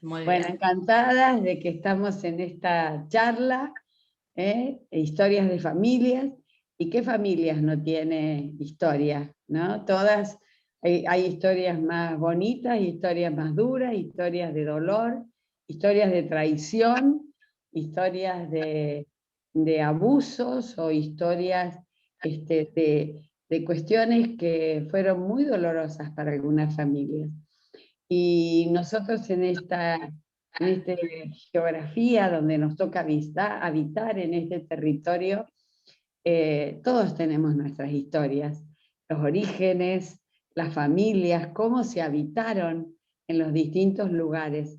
Muy Bueno, bien. encantadas de que estamos en esta charla, historias de familias, y qué familias no tiene historias, ¿no? Todas, hay historias más bonitas, historias más duras, historias de dolor, historias de traición, historias de abusos o historias de cuestiones que fueron muy dolorosas para algunas familias. Y nosotros en esta geografía donde nos toca habitar en este territorio, todos tenemos nuestras historias, los orígenes, las familias, cómo se habitaron en los distintos lugares.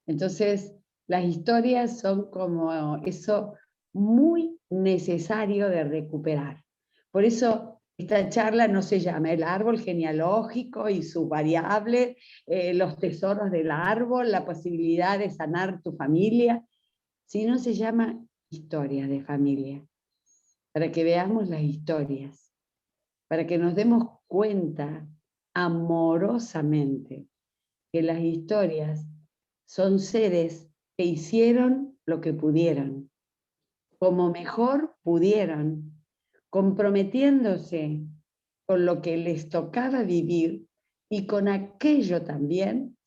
Entonces, las historias son como eso muy necesario de recuperar. Por eso esta charla no se llama el árbol genealógico y sus variables, los tesoros del árbol, la posibilidad de sanar tu familia, sino se llama historia de familia, para que veamos las historias, para que nos demos cuenta amorosamente que las historias son seres que hicieron lo que pudieron, como mejor pudieron, comprometiéndose con lo que les tocaba vivir y con aquello también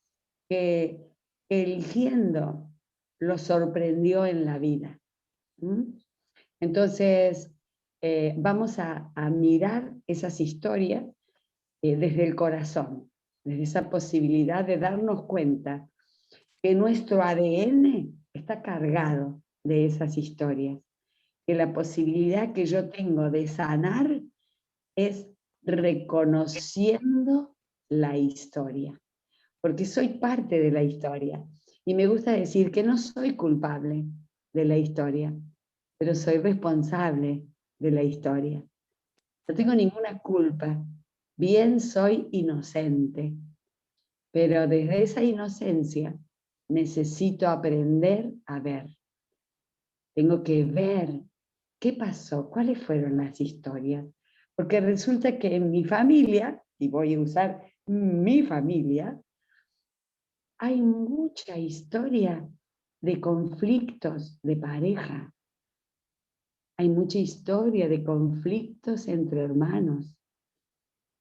que eligiendo los sorprendió en la vida. Entonces, vamos a mirar esas historias desde el corazón, desde esa posibilidad de darnos cuenta que nuestro ADN está cargado de esas historias, que la posibilidad que yo tengo de sanar es reconociendo la historia, porque soy parte de la historia. Y me gusta decir que no soy culpable de la historia, pero soy responsable de la historia. No tengo ninguna culpa, bien soy inocente, pero desde esa inocencia necesito aprender a ver. Tengo que ver qué pasó, cuáles fueron las historias. Porque resulta que en mi familia, y voy a usar mi familia, hay mucha historia de conflictos de pareja. Hay mucha historia de conflictos entre hermanos.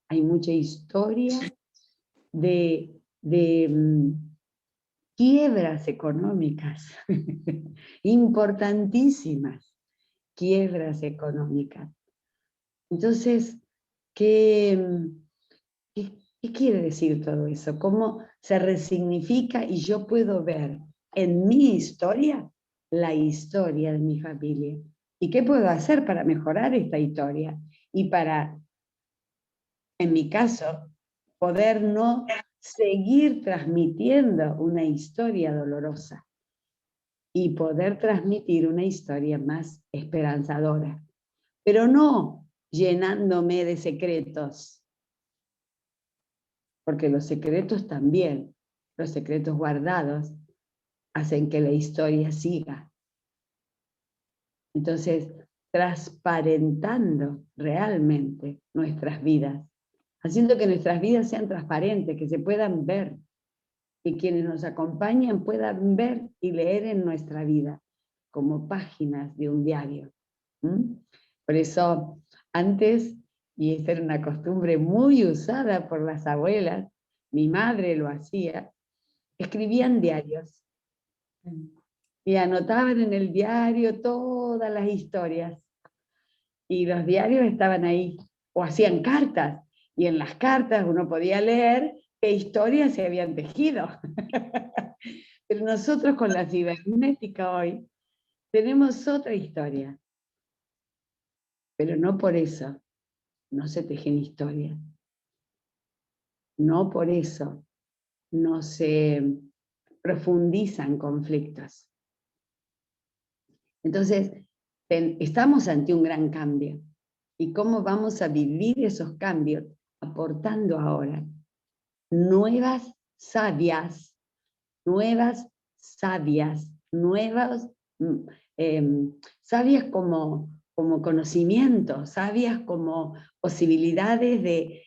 Hay mucha historia de quiebras económicas, importantísimas quiebras económicas. Entonces, ¿qué quiere decir todo eso? ¿Cómo se resignifica y yo puedo ver en mi historia la historia de mi familia? ¿Y qué puedo hacer para mejorar esta historia? Y para, en mi caso, poder no seguir transmitiendo una historia dolorosa y poder transmitir una historia más esperanzadora, pero no llenándome de secretos, porque los secretos también, los secretos guardados, hacen que la historia siga. Entonces, transparentando realmente nuestras vidas, haciendo que nuestras vidas sean transparentes, que se puedan ver, y quienes nos acompañan puedan ver y leer en nuestra vida, como páginas de un diario. Por eso, antes, y esta era una costumbre muy usada por las abuelas, mi madre lo hacía, escribían diarios y anotaban en el diario todas las historias. Y los diarios estaban ahí, o hacían cartas, y en las cartas uno podía leer qué historias se habían tejido. Pero nosotros con la cibernética hoy tenemos otra historia, pero no por eso no se tejen historias, no por eso no se profundizan conflictos. Entonces, estamos ante un gran cambio. ¿Y cómo vamos a vivir esos cambios? Aportando ahora nuevas sabias, sabias como conocimiento, sabias como posibilidades de,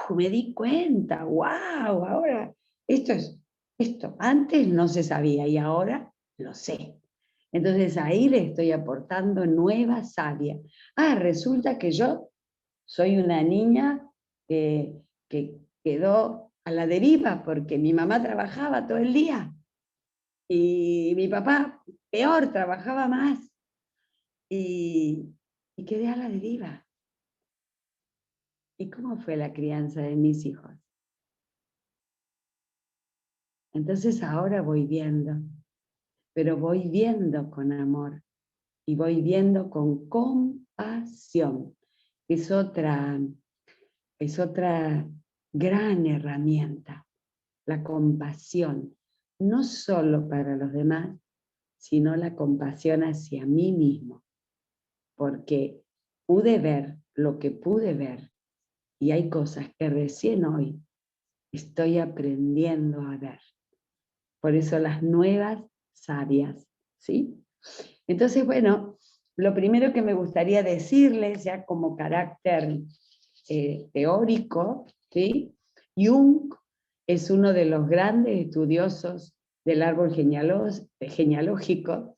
me di cuenta, wow, ahora esto es Esto antes no se sabía y ahora lo sé. Entonces ahí le estoy aportando nueva savia. Resulta que yo soy una niña que quedó a la deriva porque mi mamá trabajaba todo el día y mi papá, peor, trabajaba más y quedé a la deriva. ¿Y cómo fue la crianza de mis hijos? Entonces ahora voy viendo, pero voy viendo con amor y voy viendo con compasión. Es otra gran herramienta, la compasión, no solo para los demás, sino la compasión hacia mí mismo, porque pude ver lo que pude ver y hay cosas que recién hoy estoy aprendiendo a ver. Por eso las nuevas sabias, ¿sí? Entonces, bueno, lo primero que me gustaría decirles, ya como carácter teórico, ¿sí? Jung es uno de los grandes estudiosos del árbol genealógico,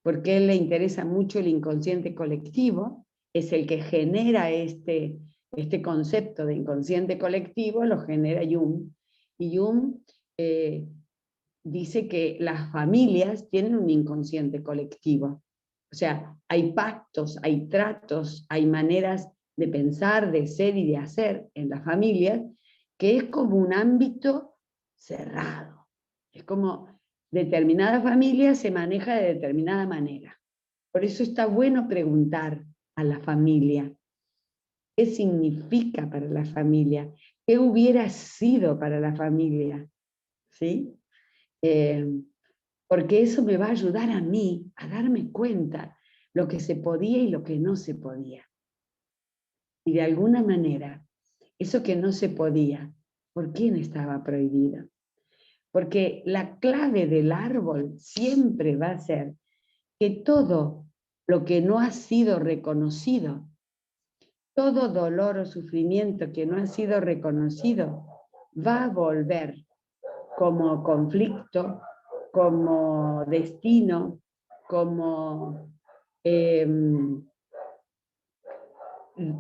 porque a él le interesa mucho el inconsciente colectivo, es el que genera este concepto de inconsciente colectivo, lo genera Jung, y Jung dice que las familias tienen un inconsciente colectivo. O sea, hay pactos, hay tratos, hay maneras de pensar, de ser y de hacer en las familias, que es como un ámbito cerrado. Es como determinada familia se maneja de determinada manera. Por eso está bueno preguntar a la familia, ¿qué significa para la familia? ¿Qué hubiera sido para la familia? ¿Sí? Porque eso me va a ayudar a mí a darme cuenta lo que se podía y lo que no se podía. Y de alguna manera, eso que no se podía, ¿por quién estaba prohibido? Porque la clave del árbol siempre va a ser que todo lo que no ha sido reconocido, todo dolor o sufrimiento que no ha sido reconocido, va a volver como conflicto, como destino, como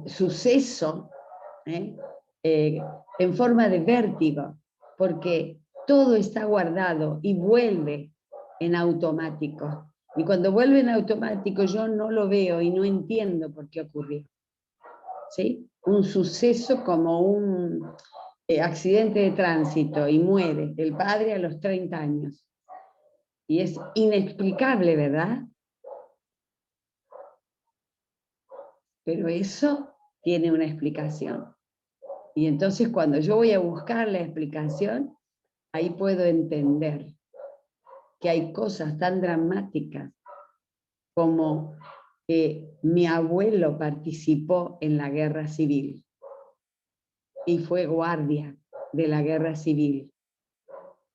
suceso, ¿eh? En forma de vértigo, porque todo está guardado y vuelve en automático. Y cuando vuelve en automático yo no lo veo y no entiendo por qué ocurrió. ¿Sí? Un suceso como un accidente de tránsito y muere el padre a los 30 años. Y es inexplicable, ¿verdad? Pero eso tiene una explicación. Y entonces cuando yo voy a buscar la explicación, ahí puedo entender que hay cosas tan dramáticas como que mi abuelo participó en la guerra civil y fue guardia de la guerra civil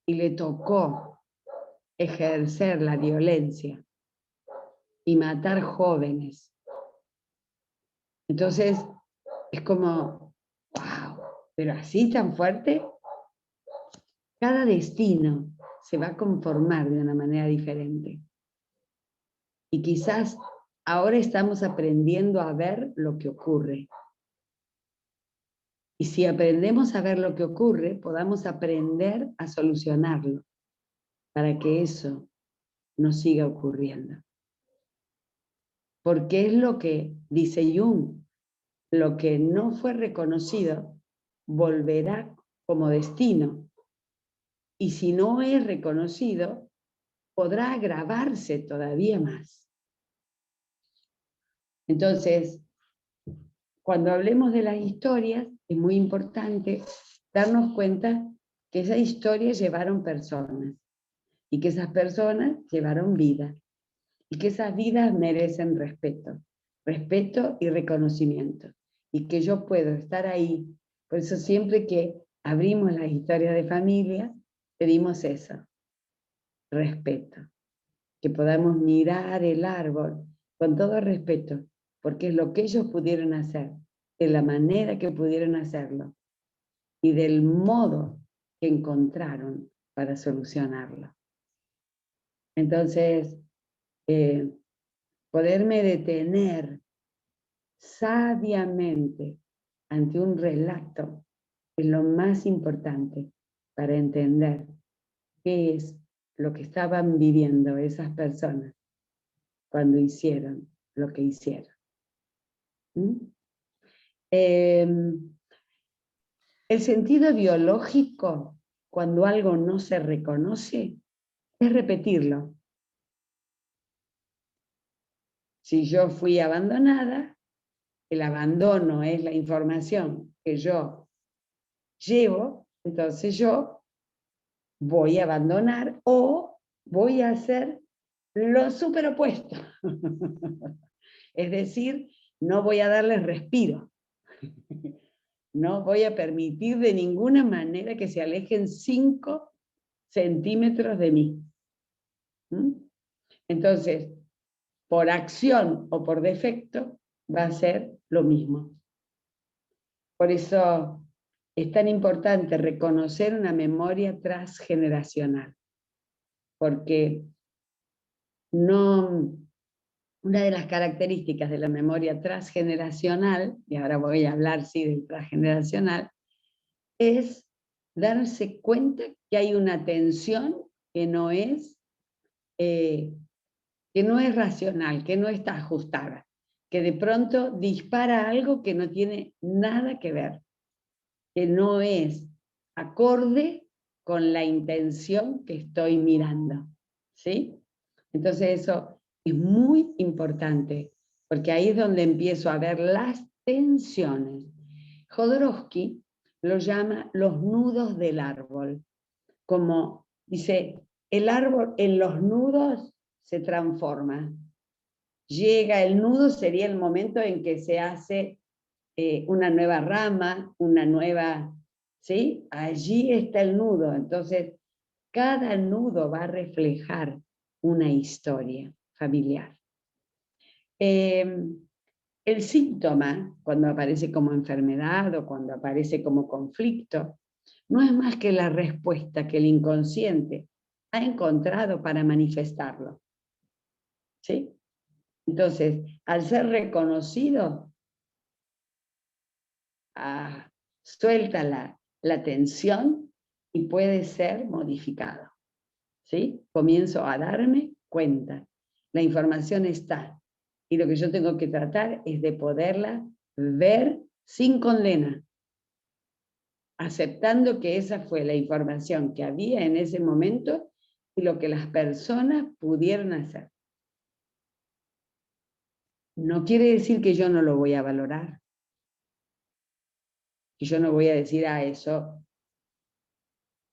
y le tocó ejercer la violencia y matar jóvenes. Entonces es como, wow, pero así tan fuerte. Cada destino se va a conformar de una manera diferente. Y quizás ahora estamos aprendiendo a ver lo que ocurre. Y si aprendemos a ver lo que ocurre, podamos aprender a solucionarlo para que eso no siga ocurriendo. Porque es lo que dice Jung, lo que no fue reconocido volverá como destino. Y si no es reconocido, podrá agravarse todavía más. Entonces, cuando hablemos de las historias, es muy importante darnos cuenta que esas historias llevaron personas y que esas personas llevaron vida y que esas vidas merecen respeto, respeto y reconocimiento y que yo puedo estar ahí. Por eso siempre que abrimos las historias de familia, pedimos eso, respeto, que podamos mirar el árbol con todo respeto, porque es lo que ellos pudieron hacer, de la manera que pudieron hacerlo y del modo que encontraron para solucionarlo. Entonces, poderme detener sabiamente ante un relato es lo más importante para entender qué es lo que estaban viviendo esas personas cuando hicieron lo que hicieron. El sentido biológico, cuando algo no se reconoce, es repetirlo. Si yo fui abandonada, el abandono es la información que yo llevo, entonces yo voy a abandonar o voy a hacer lo superopuesto. Es decir, no voy a darles respiro. No voy a permitir de ninguna manera que se alejen 5 centímetros de mí. Entonces, por acción o por defecto, va a ser lo mismo. Por eso es tan importante reconocer una memoria transgeneracional, porque una de las características de la memoria transgeneracional, y ahora voy a hablar sí del transgeneracional, es darse cuenta que hay una tensión que no es racional, que no está ajustada, que de pronto dispara algo que no tiene nada que ver, que no es acorde con la intención que estoy mirando, ¿sí? Entonces eso es muy importante, porque ahí es donde empiezo a ver las tensiones. Jodorowsky lo llama los nudos del árbol, como dice, el árbol en los nudos se transforma. Llega el nudo, sería el momento en que se hace una nueva rama, una nueva, ¿sí? Allí está el nudo. Entonces, cada nudo va a reflejar una historia familiar. El síntoma, cuando aparece como enfermedad o cuando aparece como conflicto, no es más que la respuesta que el inconsciente ha encontrado para manifestarlo. ¿Sí? Entonces, al ser reconocido, suelta la tensión y puede ser modificado. ¿Sí? Comienzo a darme cuenta. La información está. Y lo que yo tengo que tratar es de poderla ver sin condena, aceptando que esa fue la información que había en ese momento y lo que las personas pudieron hacer. No quiere decir que yo no lo voy a valorar. Y yo no voy a decir, eso,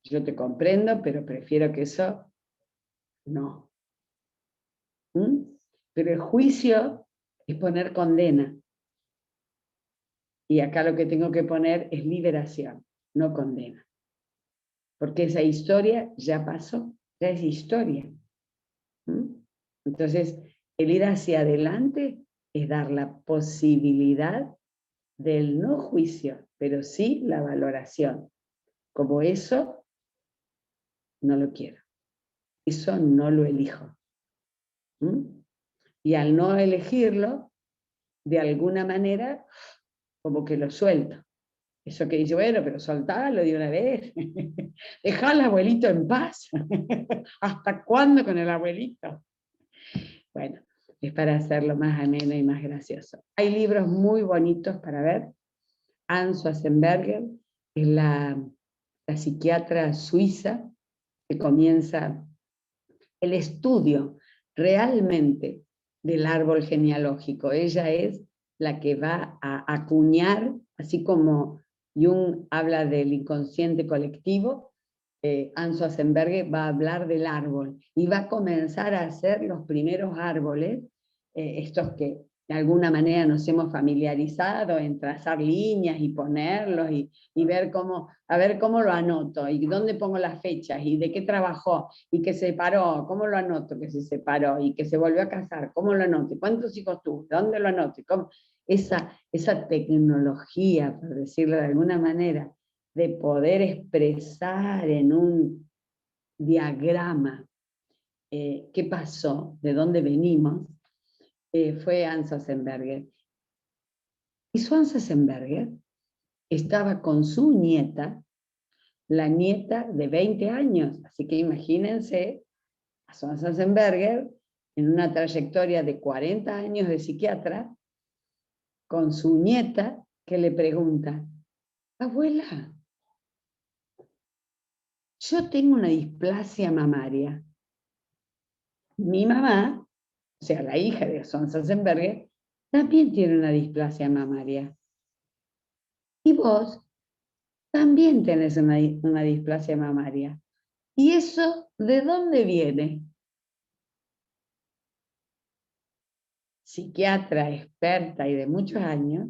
yo te comprendo, pero prefiero que eso, no. Pero el juicio es poner condena. Y acá lo que tengo que poner es liberación, no condena. Porque esa historia ya pasó, ya es historia. Entonces, el ir hacia adelante es dar la posibilidad del no juicio, pero sí la valoración. Como eso, no lo quiero. Eso no lo elijo. Y al no elegirlo, de alguna manera, como que lo suelto. Eso que dice, bueno, pero soltalo de una vez. Dejá al abuelito en paz. ¿Hasta cuándo con el abuelito? Bueno, es para hacerlo más ameno y más gracioso. Hay libros muy bonitos para ver. Anne Schwarzenberger es la psiquiatra suiza que comienza el estudio realmente del árbol genealógico. Ella es la que va a acuñar, así como Jung habla del inconsciente colectivo, Anne Schwarzenberger va a hablar del árbol y va a comenzar a hacer los primeros árboles, estos que de alguna manera nos hemos familiarizado en trazar líneas y ponerlos y ver a ver cómo lo anoto y dónde pongo las fechas y de qué trabajó y que se separó, cómo lo anoto que se separó y que se volvió a casar, cómo lo anoto, cuántos hijos tuvo, dónde lo anoto, esa tecnología, por decirlo de alguna manera, de poder expresar en un diagrama qué pasó, de dónde venimos, fue Hans Sossenberger. Y Hans Sossenberger estaba con su nieta, la nieta de 20 años, así que imagínense a Hans Sossenberger en una trayectoria de 40 años de psiquiatra, con su nieta que le pregunta: abuela, yo tengo una displasia mamaria. Mi mamá, o sea, la hija de Hans Sossenberger, también tiene una displasia mamaria. Y vos también tenés una displasia mamaria. ¿Y eso de dónde viene? Psiquiatra, experta y de muchos años,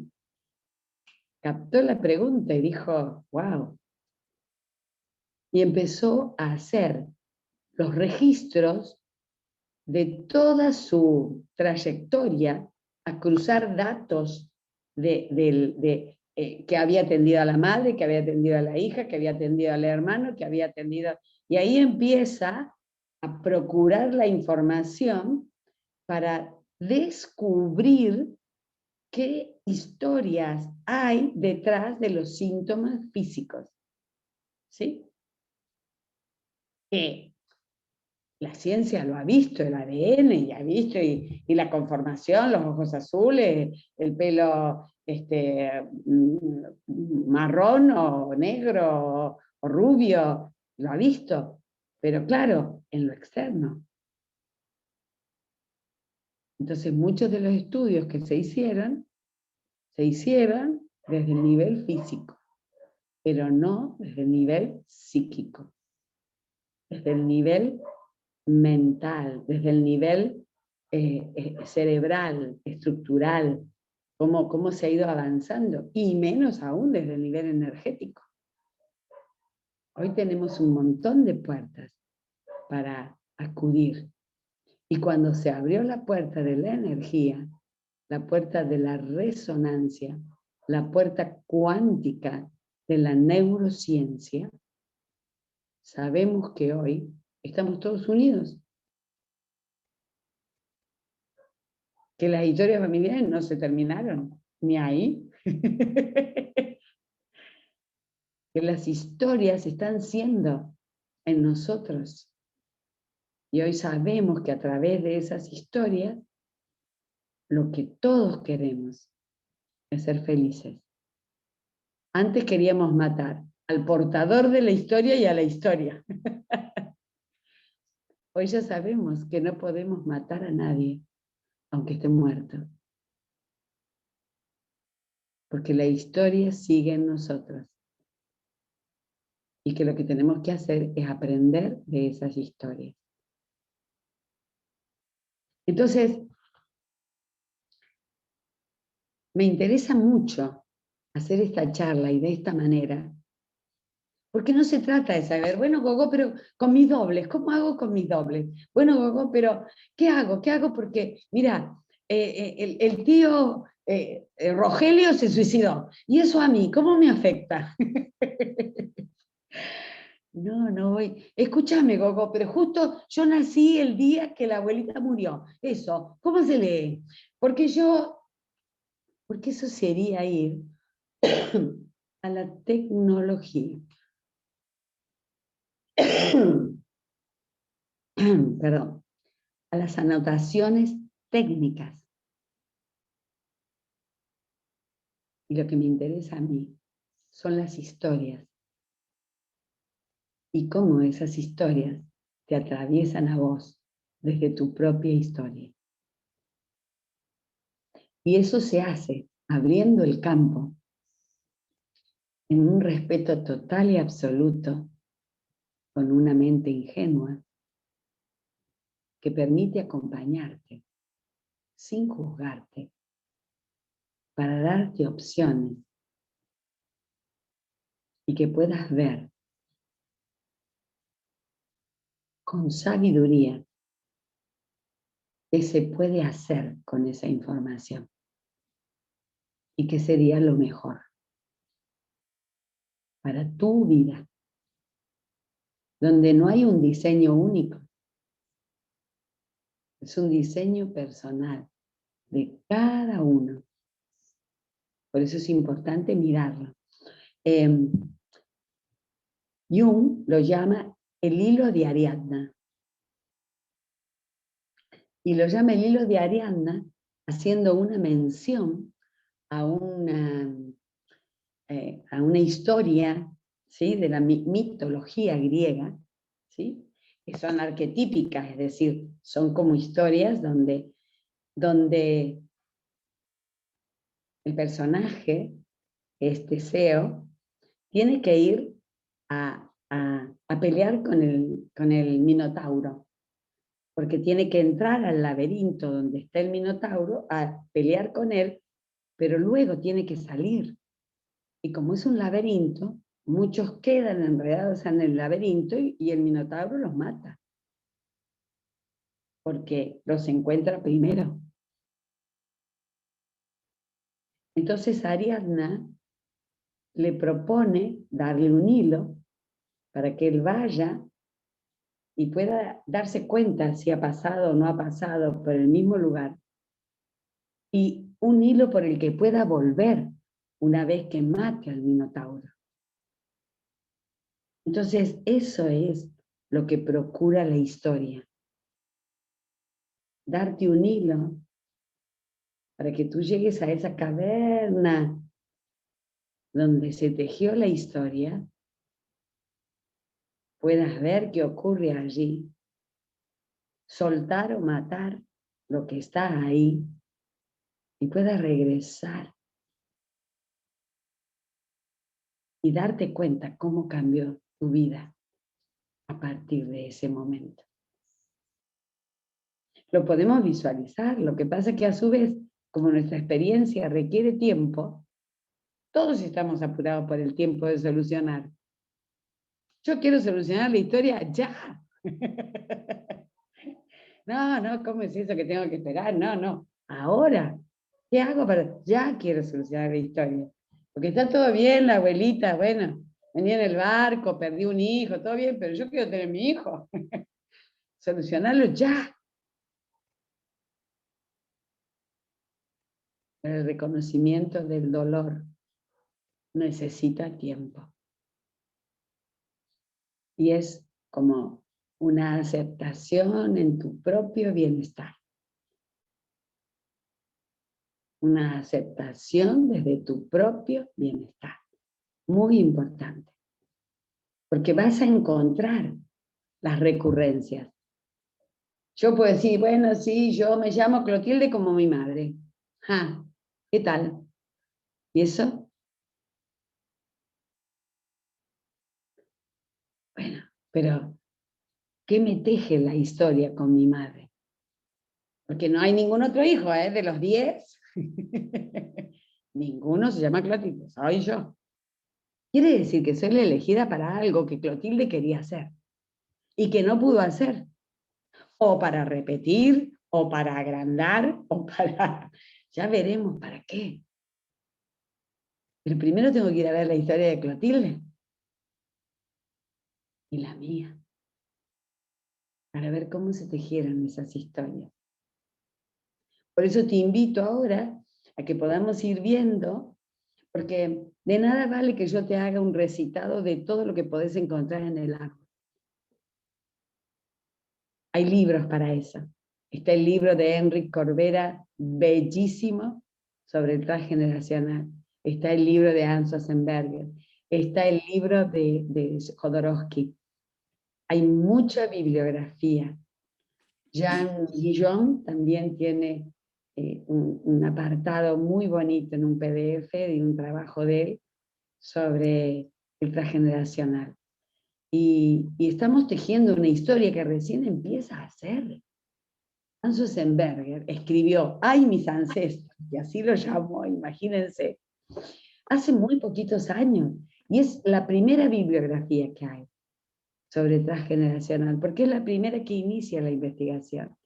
captó la pregunta y dijo: wow. Y empezó a hacer los registros de toda su trayectoria, a cruzar datos que había atendido a la madre, que había atendido a la hija, que había atendido al hermano, que había atendido... Y ahí empieza a procurar la información para descubrir qué historias hay detrás de los síntomas físicos. ¿Sí? La ciencia lo ha visto, el ADN ya ha visto, y la conformación, los ojos azules, el pelo marrón o negro o rubio, lo ha visto, pero claro, en lo externo. Entonces muchos de los estudios que se hicieron desde el nivel físico, pero no desde el nivel psíquico, desde el nivel mental, desde el nivel cerebral, estructural, cómo se ha ido avanzando, y menos aún desde el nivel energético. Hoy tenemos un montón de puertas para acudir. Y cuando se abrió la puerta de la energía, la puerta de la resonancia, la puerta cuántica de la neurociencia, sabemos que hoy estamos todos unidos. Que las historias familiares no se terminaron, ni ahí. Que las historias están siendo en nosotros. Y hoy sabemos que a través de esas historias, lo que todos queremos es ser felices. Antes queríamos matar al portador de la historia y a la historia. Hoy ya sabemos que no podemos matar a nadie, aunque esté muerto. Porque la historia sigue en nosotros. Y que lo que tenemos que hacer es aprender de esas historias. Entonces, me interesa mucho hacer esta charla y de esta manera, porque no se trata de saber, bueno, Gogo, pero con mis dobles, ¿cómo hago con mis dobles? Bueno, Gogo, pero ¿qué hago? ¿Qué hago? Porque, mira, el tío Rogelio se suicidó, y eso a mí, ¿cómo me afecta? No voy. Escúchame, Gogo, pero justo yo nací el día que la abuelita murió. Eso, ¿cómo se lee? Porque eso sería ir a la tecnología. Perdón, a las anotaciones técnicas. Y lo que me interesa a mí son las historias. Y cómo esas historias te atraviesan a vos desde tu propia historia. Y eso se hace abriendo el campo en un respeto total y absoluto, con una mente ingenua que permite acompañarte sin juzgarte, para darte opciones y que puedas ver con sabiduría qué se puede hacer con esa información y qué sería lo mejor para tu vida, donde no hay un diseño único. Es un diseño personal de cada uno. Por eso es importante mirarlo. Jung lo llama el hilo de Ariadna. Y lo llama el hilo de Ariadna haciendo una mención a una historia, ¿sí?, de la mitología griega, ¿sí?, que son arquetípicas, es decir, son como historias donde el personaje, Teseo, tiene que ir a pelear con el Minotauro, porque tiene que entrar al laberinto donde está el Minotauro a pelear con él, pero luego tiene que salir. Y como es un laberinto, muchos quedan enredados en el laberinto y el Minotauro los mata, porque los encuentra primero. Entonces Ariadna le propone darle un hilo para que él vaya y pueda darse cuenta si ha pasado o no ha pasado por el mismo lugar, y un hilo por el que pueda volver una vez que mate al Minotauro. Entonces eso es lo que procura la historia. Darte un hilo para que tú llegues a esa caverna donde se tejió la historia, puedas ver qué ocurre allí, soltar o matar lo que está ahí y puedas regresar y darte cuenta cómo cambió tu vida a partir de ese momento. Lo podemos visualizar, lo que pasa es que a su vez, como nuestra experiencia requiere tiempo, todos estamos apurados por el tiempo de solucionar. Yo quiero solucionar la historia ya. No, ¿cómo es eso que tengo que esperar? No, ahora. ¿Qué hago para...? Ya quiero solucionar la historia. Porque está todo bien, la abuelita, bueno, venía en el barco, perdí un hijo, todo bien, pero yo quiero tener mi hijo. Solucionarlo ya. El reconocimiento del dolor necesita tiempo. Y es como una aceptación en tu propio bienestar. Una aceptación desde tu propio bienestar. Muy importante. Porque vas a encontrar las recurrencias. Yo puedo decir, bueno, sí, yo me llamo Clotilde como mi madre. ¿Qué tal? ¿Y eso? Bueno, pero ¿qué me teje la historia con mi madre? Porque no hay ningún otro hijo, de los 10. Ninguno se llama Clotilde, soy yo. Quiere decir que soy la elegida para algo que Clotilde quería hacer y que no pudo hacer. O para repetir, o para agrandar, o para... Ya veremos para qué. Pero primero tengo que ir a ver la historia de Clotilde y la mía, para ver cómo se tejieron esas historias. Por eso te invito ahora a que podamos ir viendo, porque de nada vale que yo te haga un recitado de todo lo que podés encontrar en el árbol. Hay libros para eso. Está el libro de Enric Corbera, bellísimo, sobre el transgeneracional. Está el libro de Hans Sossenberger. Está el libro de Jodorowsky. Hay mucha bibliografía. Jean Guillon también tiene un apartado muy bonito en un PDF de un trabajo de él sobre el transgeneracional. Y estamos tejiendo una historia que recién empieza a hacer. Hans Sossenberger escribió ¡Ay, mis ancestros! Y así lo llamó, imagínense, hace muy poquitos años. Y es la primera bibliografía que hay sobre transgeneracional, porque es la primera que inicia la investigación.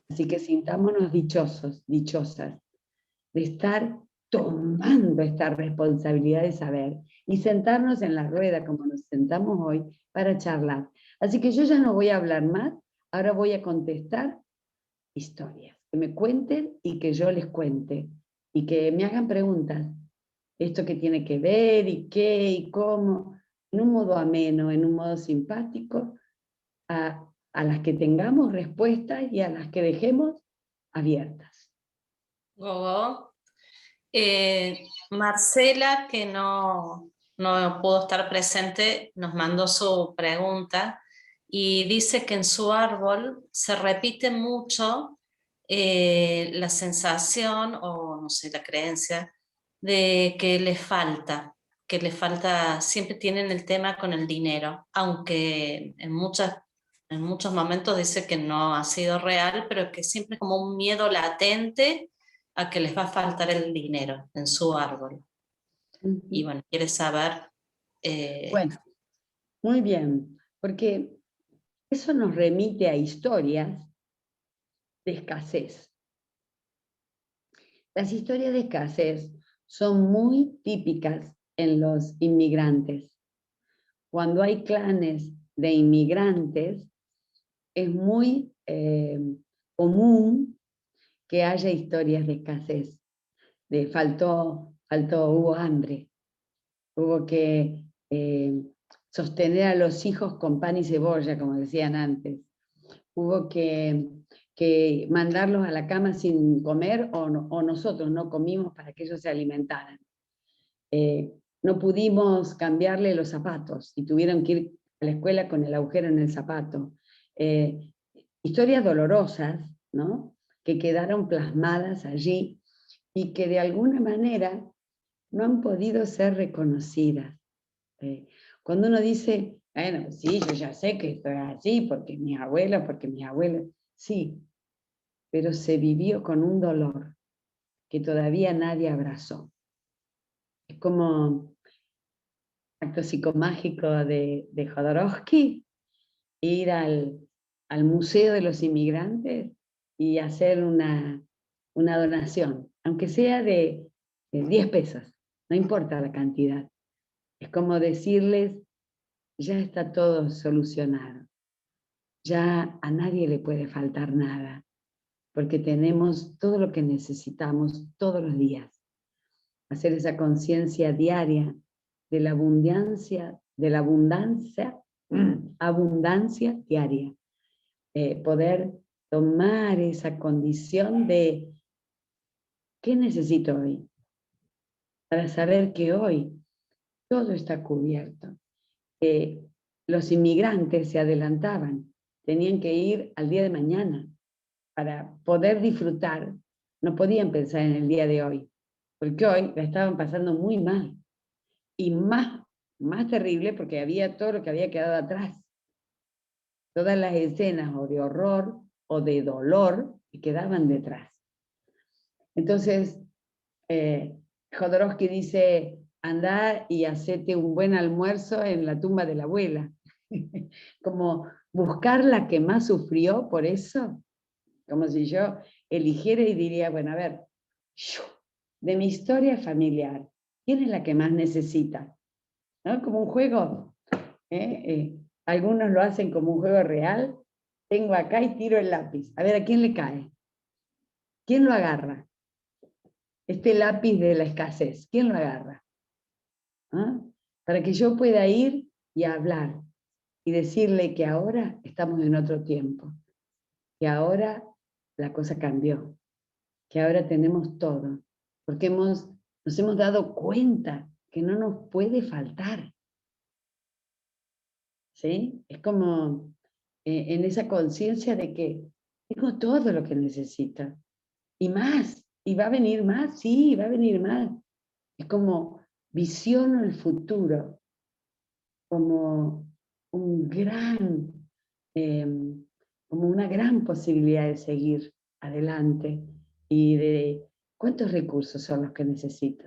Así que sintámonos dichosos, dichosas, de estar tomando esta responsabilidad de saber y sentarnos en la rueda como nos sentamos hoy para charlar. Así que yo ya no voy a hablar más, ahora voy a contestar historias, que me cuenten y que yo les cuente, y que me hagan preguntas. Esto que tiene que ver, y qué, y cómo, en un modo ameno, en un modo simpático, a las que tengamos respuestas y a las que dejemos abiertas. Gogo. Marcela, que no pudo estar presente, nos mandó su pregunta y dice que en su árbol se repite mucho la sensación, o no sé, la creencia, de que le falta, siempre tienen el tema con el dinero, aunque en muchos momentos dice que no ha sido real, pero que siempre como un miedo latente a que les va a faltar el dinero en su árbol. Y bueno, quiere saber... Bueno, muy bien, porque eso nos remite a historias de escasez. Las historias de escasez son muy típicas en los inmigrantes. Cuando hay clanes de inmigrantes, es muy común que haya historias de escasez. Hubo hambre, hubo que sostener a los hijos con pan y cebolla, como decían antes. Hubo que mandarlos a la cama sin comer, o nosotros no comimos para que ellos se alimentaran. No pudimos cambiarle los zapatos y tuvieron que ir a la escuela con el agujero en el zapato. Historias dolorosas, ¿no?, que quedaron plasmadas allí y que de alguna manera no han podido ser reconocidas. Cuando uno dice, bueno, sí, yo ya sé que esto es así, porque mis abuelos, sí, pero se vivió con un dolor que todavía nadie abrazó. Es como acto psicomágico de Jodorowsky, ir al Museo de los Inmigrantes y hacer una donación, aunque sea de 10 pesos, no importa la cantidad. Es como decirles, ya está todo solucionado, ya a nadie le puede faltar nada, porque tenemos todo lo que necesitamos todos los días. Hacer esa conciencia diaria de la abundancia, abundancia diaria. Poder tomar esa condición de ¿qué necesito hoy? Para saber que hoy todo está cubierto. Los inmigrantes se adelantaban, tenían que ir al día de mañana para poder disfrutar. No podían pensar en el día de hoy, porque hoy la estaban pasando muy mal. Y más terrible porque había todo lo que había quedado atrás. Todas las escenas o de horror o de dolor que quedaban detrás. Entonces, Jodorowsky dice, andá y hacete un buen almuerzo en la tumba de la abuela. Como buscar la que más sufrió por eso, como si yo eligiera y diría, bueno, a ver, de mi historia familiar, ¿quién es la que más necesita? ¿No? Como un juego. Algunos lo hacen como un juego real. Tengo acá y tiro el lápiz. A ver, ¿a quién le cae? ¿Quién lo agarra? Este lápiz de la escasez, ¿quién lo agarra? ¿Ah? Para que yo pueda ir y hablar y decirle que ahora estamos en otro tiempo, que ahora la cosa cambió, que ahora tenemos todo, porque nos hemos dado cuenta que no nos puede faltar. ¿Sí? Es como en esa conciencia de que tengo todo lo que necesito, y más, y va a venir más, sí, va a venir más. Es como visiono el futuro, como un gran, como una gran posibilidad de seguir adelante y de cuántos recursos son los que necesito.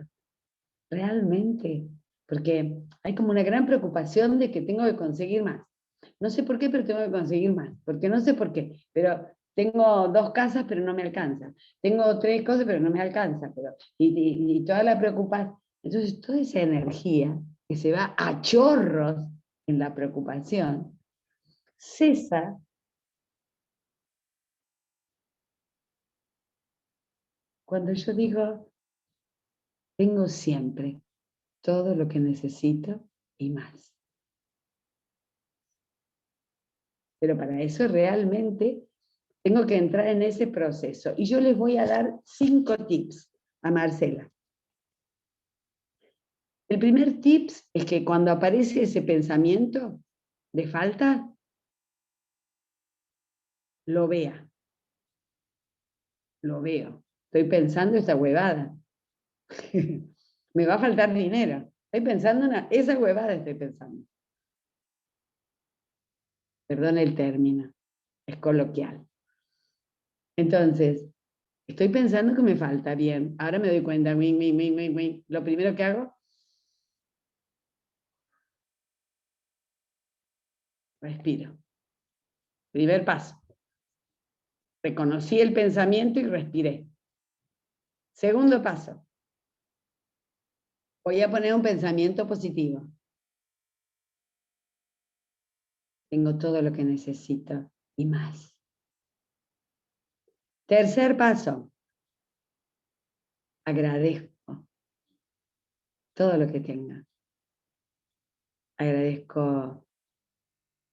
Realmente, porque hay como una gran preocupación de que tengo que conseguir más. No sé por qué, pero tengo que conseguir más, porque no sé por qué, pero Tengo 2 casas, pero no me alcanza. Tengo 3 cosas, pero no me alcanza. Y toda la preocupación. Entonces, toda esa energía que se va a chorros en la preocupación, cesa cuando yo digo, tengo siempre todo lo que necesito y más. Pero para eso realmente tengo que entrar en ese proceso. Y yo les voy a dar 5 tips a Marcela. El primer tips es que cuando aparece ese pensamiento de falta, lo vea. Lo veo. Estoy pensando esa huevada. Me va a faltar dinero. Estoy pensando en esa huevada, estoy pensando. Perdón el término, es coloquial. Entonces, estoy pensando que me falta, bien. Ahora me doy cuenta, lo primero que hago, respiro. Primer paso. Reconocí el pensamiento y respiré. Segundo paso. Voy a poner un pensamiento positivo. Tengo todo lo que necesito y más. Tercer paso. Agradezco todo lo que tenga. Agradezco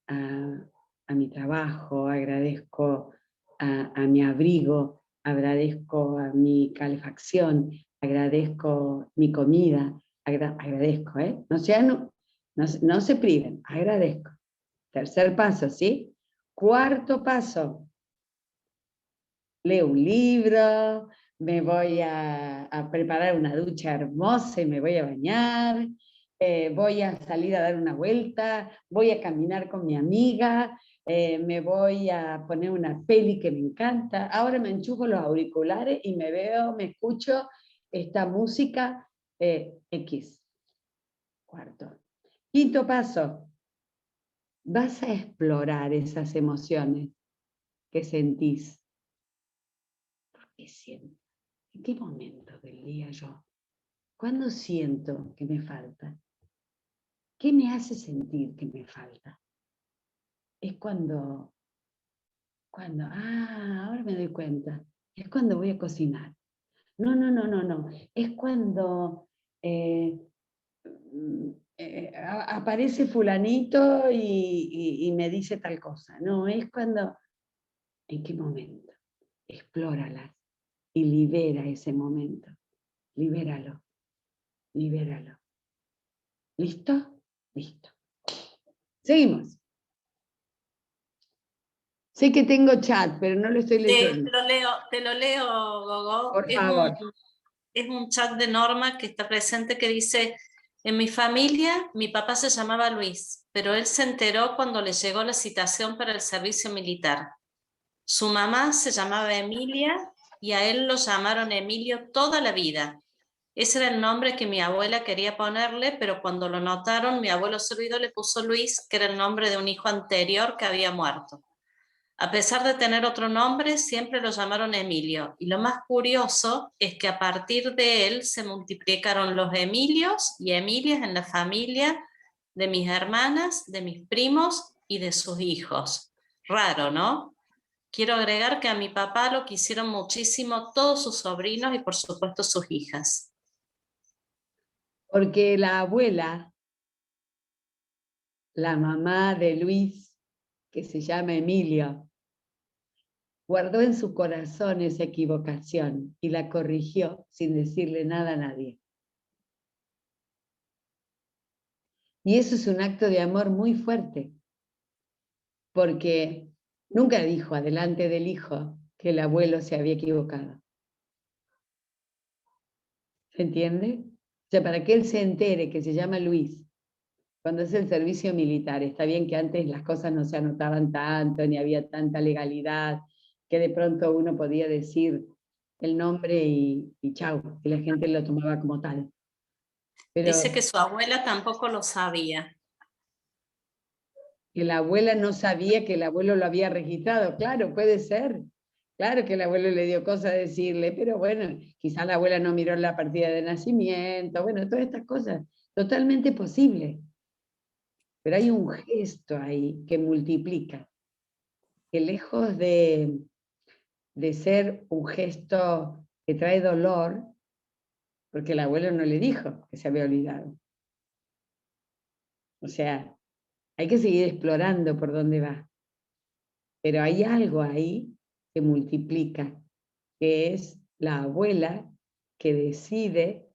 a mi trabajo, agradezco a mi abrigo, agradezco a mi calefacción, agradezco mi comida, agradezco, ¿eh? No se priven, agradezco. Tercer paso, ¿sí? Cuarto paso, leo un libro, me voy a preparar una ducha hermosa y me voy a bañar, voy a salir a dar una vuelta, voy a caminar con mi amiga, me voy a poner una peli que me encanta. Ahora me enchufo los auriculares y me veo, me escucho esta música X. Cuarto. Quinto paso, vas a explorar esas emociones que sentís. ¿Qué siento? ¿En qué momento del día yo? ¿Cuándo siento que me falta? ¿Qué me hace sentir que me falta? Es cuando, ahora me doy cuenta, es cuando voy a cocinar. No. Es cuando aparece fulanito y me dice tal cosa. No, es cuando, ¿en qué momento? Explóralas y libera ese momento. Libéralo, libéralo. ¿Listo? Listo. Seguimos. Sé que tengo chat, pero no lo estoy leyendo. Te lo leo, Gogo. Por favor. Es un chat de Norma que está presente que dice, en mi familia mi papá se llamaba Luis, pero él se enteró cuando le llegó la citación para el servicio militar. Su mamá se llamaba Emilia y a él lo llamaron Emilio toda la vida. Ese era el nombre que mi abuela quería ponerle, pero cuando lo notaron, mi abuelo Servido le puso Luis, que era el nombre de un hijo anterior que había muerto. A pesar de tener otro nombre, siempre lo llamaron Emilio. Y lo más curioso es que a partir de él se multiplicaron los Emilios y Emilias en la familia de mis hermanas, de mis primos y de sus hijos. Raro, ¿no? Quiero agregar que a mi papá lo quisieron muchísimo todos sus sobrinos y por supuesto sus hijas. Porque la abuela, la mamá de Luis, que se llama Emilio, guardó en su corazón esa equivocación y la corrigió sin decirle nada a nadie. Y eso es un acto de amor muy fuerte, porque nunca dijo adelante del hijo que el abuelo se había equivocado. ¿Se entiende? O sea, para que él se entere que se llama Luis, cuando es el servicio militar, está bien que antes las cosas no se anotaban tanto, ni había tanta legalidad, que de pronto uno podía decir el nombre y chau, y la gente lo tomaba como tal. Pero Dice que su abuela tampoco lo sabía. Que la abuela no sabía que el abuelo lo había registrado. Claro, puede ser. Claro que el abuelo le dio cosa a decirle, pero bueno, quizás la abuela no miró la partida de nacimiento, bueno, todas estas cosas, totalmente posible. Pero hay un gesto ahí que multiplica, que lejos de ser un gesto que trae dolor, porque el abuelo no le dijo que se había olvidado. O sea, hay que seguir explorando por dónde va. Pero hay algo ahí que multiplica, que es la abuela que decide,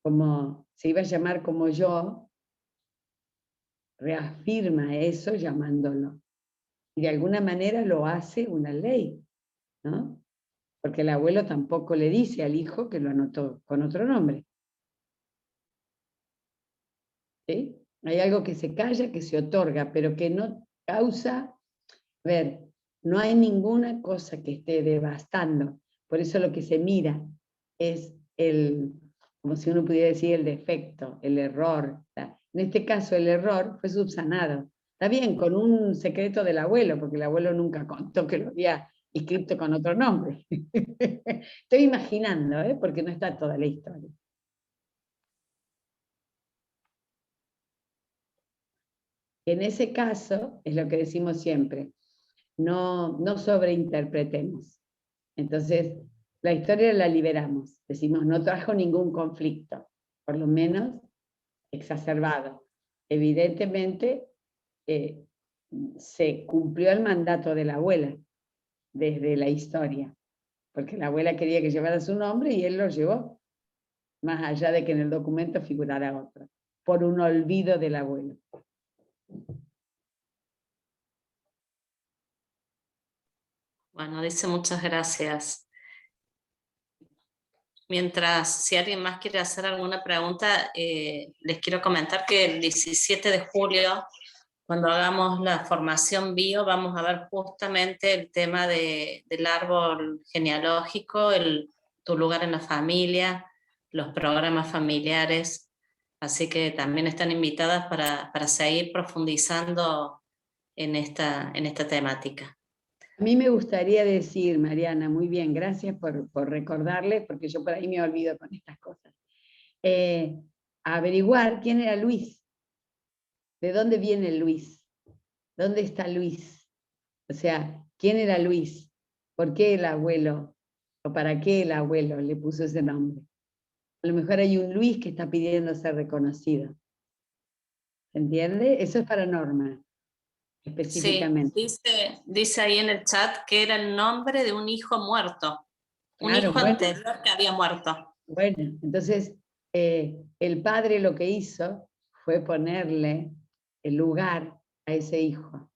como se iba a llamar como yo, reafirma eso llamándolo. Y de alguna manera lo hace una ley, ¿no? Porque el abuelo tampoco le dice al hijo que lo anotó con otro nombre. ¿Sí? Hay algo que se calla, que se otorga, pero que no causa, a ver, no hay ninguna cosa que esté devastando. Por eso lo que se mira es el, como si uno pudiera decir, el defecto, el error. En este caso el error fue subsanado. Está bien, con un secreto del abuelo, porque el abuelo nunca contó que lo había inscrito con otro nombre. Estoy imaginando, porque no está toda la historia. En ese caso, es lo que decimos siempre, no sobreinterpretemos. Entonces, la historia la liberamos. Decimos, no trajo ningún conflicto, por lo menos exacerbado. Evidentemente, se cumplió el mandato de la abuela desde la historia, porque la abuela quería que llevara su nombre y él lo llevó, más allá de que en el documento figurara otro, por un olvido del abuelo. Bueno, dice muchas gracias. Mientras, si alguien más quiere hacer alguna pregunta, les quiero comentar que el 17 de julio, cuando hagamos la formación bio, vamos a ver justamente el tema del árbol genealógico, tu lugar en la familia, los programas familiares. Así que también están invitadas para seguir profundizando en esta temática. A mí me gustaría decir, Mariana, muy bien, gracias por recordarle, porque yo por ahí me olvido con estas cosas. Averiguar quién era Luis, de dónde viene Luis, dónde está Luis, o sea, quién era Luis, por qué el abuelo, o para qué el abuelo le puso ese nombre. A lo mejor hay un Luis que está pidiendo ser reconocido. ¿Se entiende? Eso es para Norma, Sí, específicamente. dice ahí en el chat que era el nombre de un hijo muerto, un Claro, hijo bueno. anterior que había muerto. Bueno, entonces el padre lo que hizo fue ponerle el lugar a ese hijo,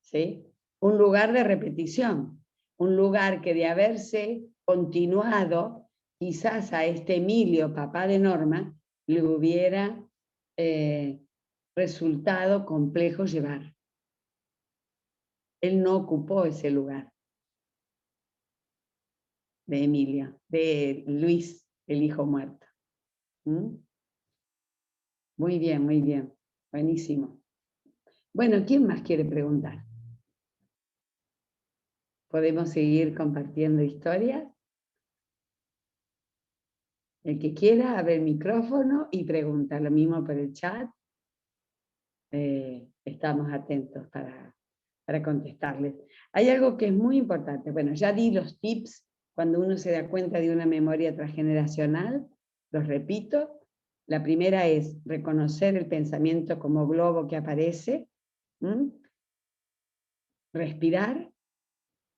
¿sí? Un lugar de repetición, un lugar que de haberse continuado, quizás a este Emilio, papá de Norma, le hubiera resultado complejo llevar. Él no ocupó ese lugar de Emilio, de Luis, el hijo muerto. ¿Mm? Muy bien, buenísimo. Bueno, ¿quién más quiere preguntar? ¿Podemos seguir compartiendo historias? El que quiera, abre el micrófono y pregunta. Lo mismo por el chat. Estamos atentos para contestarles. Hay algo que es muy importante. Bueno, ya di los tips cuando uno se da cuenta de una memoria transgeneracional. Los repito. La primera es reconocer el pensamiento como globo que aparece. Respirar,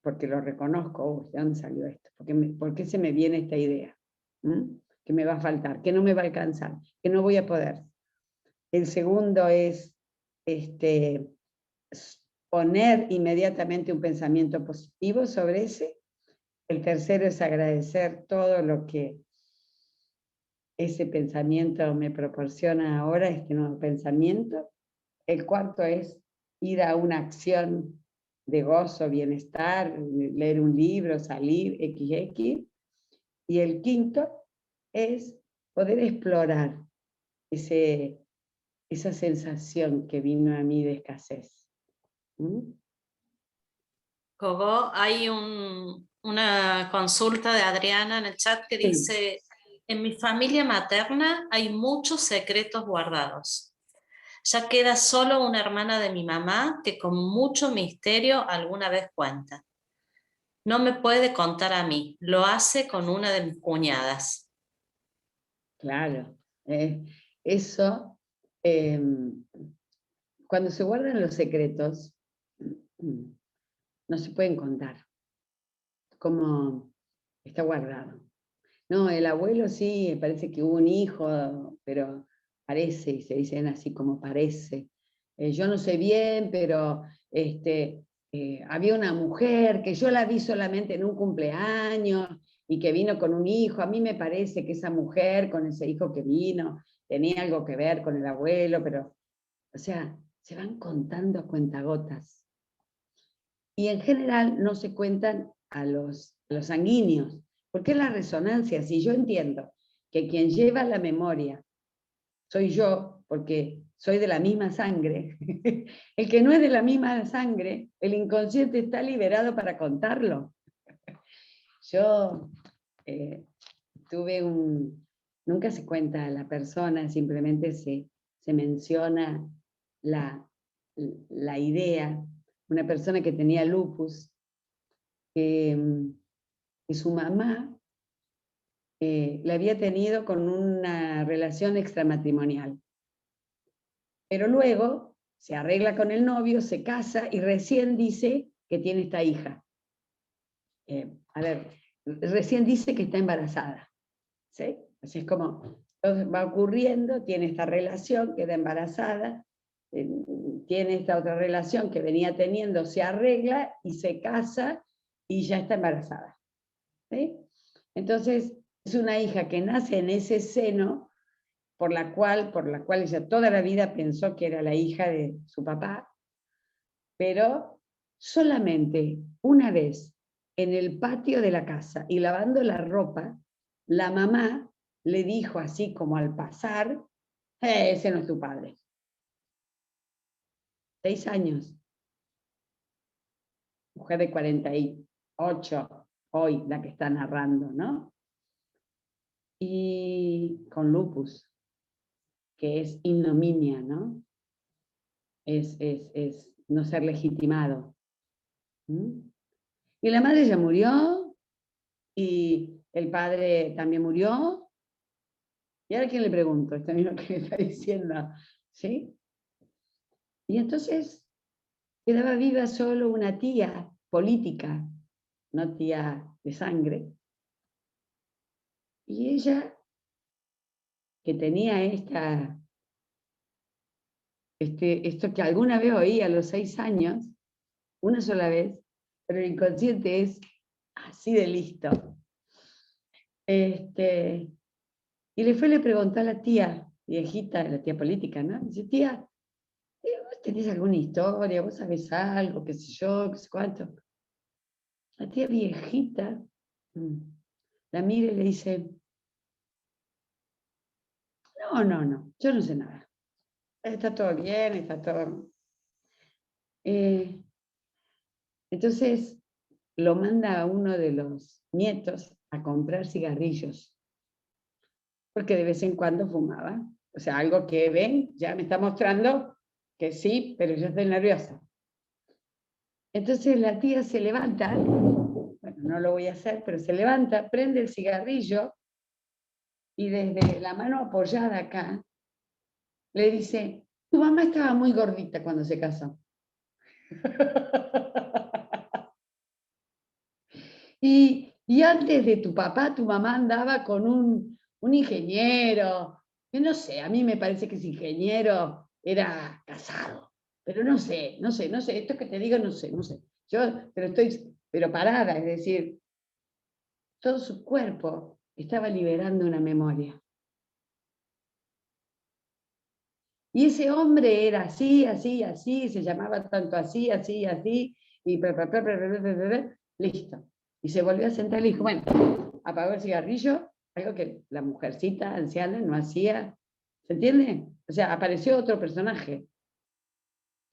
porque lo reconozco. ¿De dónde salió esto? ¿Por qué se me viene esta idea? Que me va a faltar, que no me va a alcanzar, que no voy a poder. El segundo es poner inmediatamente un pensamiento positivo sobre ese. El tercero es agradecer todo lo que ese pensamiento me proporciona ahora, este nuevo pensamiento. El cuarto es ir a una acción de gozo, bienestar, leer un libro, salir, XX. Y el quinto es poder explorar ese esa sensación que vino a mí de escasez. Gogo, hay una consulta de Adriana en el chat que dice, en mi familia materna hay muchos secretos guardados. Ya queda solo una hermana de mi mamá que con mucho misterio alguna vez cuenta. No me puede contar a mí, lo hace con una de mis cuñadas. Claro, eso, cuando se guardan los secretos, no se pueden contar, como está guardado. No, el abuelo sí, parece que hubo un hijo, pero parece, y se dicen así como parece. Yo no sé bien, pero había una mujer que yo la vi solamente en un cumpleaños y que vino con un hijo. A mí me parece que esa mujer con ese hijo que vino tenía algo que ver con el abuelo, pero, o sea, se van contando a cuentagotas. Y en general no se cuentan a los sanguíneos, porque es la resonancia. Si yo entiendo que quien lleva la memoria soy yo, porque soy de la misma sangre, el que no es de la misma sangre, el inconsciente está liberado para contarlo. Yo tuve nunca se cuenta a la persona, simplemente se menciona la idea. Una persona que tenía lupus, que su mamá la había tenido con una relación extramatrimonial. Pero luego se arregla con el novio, se casa y recién dice que tiene esta hija. Recién dice que está embarazada. ¿Sí? Así es como todo va ocurriendo, tiene esta relación, queda embarazada, tiene esta otra relación que venía teniendo, se arregla y se casa y ya está embarazada. ¿Sí? Entonces, es una hija que nace en ese seno por la cual ella toda la vida pensó que era la hija de su papá, pero solamente una vez en el patio de la casa y lavando la ropa, la mamá le dijo así como al pasar, ese no es tu padre. 6 años. Mujer de 48, hoy la que está narrando, ¿no? Y con lupus, que es ignominia, ¿no? Es no ser legitimado. Y la madre ya murió, y el padre también murió. ¿Y ahora quién le pregunto? Esto mismo que me está diciendo, ¿sí? Y entonces quedaba viva solo una tía política, no tía de sangre. Y ella, que tenía esto que alguna vez oí a los 6 años, una sola vez, pero el inconsciente es así de listo. Y le preguntó a la tía viejita, la tía política, ¿no? Dice, tía, ¿vos tenés alguna historia? ¿Vos sabés algo? ¿Qué sé yo? ¿Qué sé cuánto? La tía viejita la mira y le dice, no, yo no sé nada. Está todo bien, está todo... entonces lo manda a uno de los nietos a comprar cigarrillos, porque de vez en cuando fumaba. O sea, algo que ven, ya me está mostrando que sí, pero yo estoy nerviosa. Entonces la tía se levanta, bueno, no lo voy a hacer, pero se levanta, prende el cigarrillo y desde la mano apoyada acá le dice, tu mamá estaba muy gordita cuando se casó. Y antes de tu papá, tu mamá andaba con un ingeniero, que no sé, a mí me parece que ese ingeniero era casado, pero no sé, esto que te digo no sé. Yo pero parada, es decir, todo su cuerpo estaba liberando una memoria. Y ese hombre era así, se llamaba tanto así, y listo. Y se volvió a sentar y le dijo, bueno, apagó el cigarrillo, algo que la mujercita anciana no hacía, ¿Se entiende? O sea, apareció otro personaje.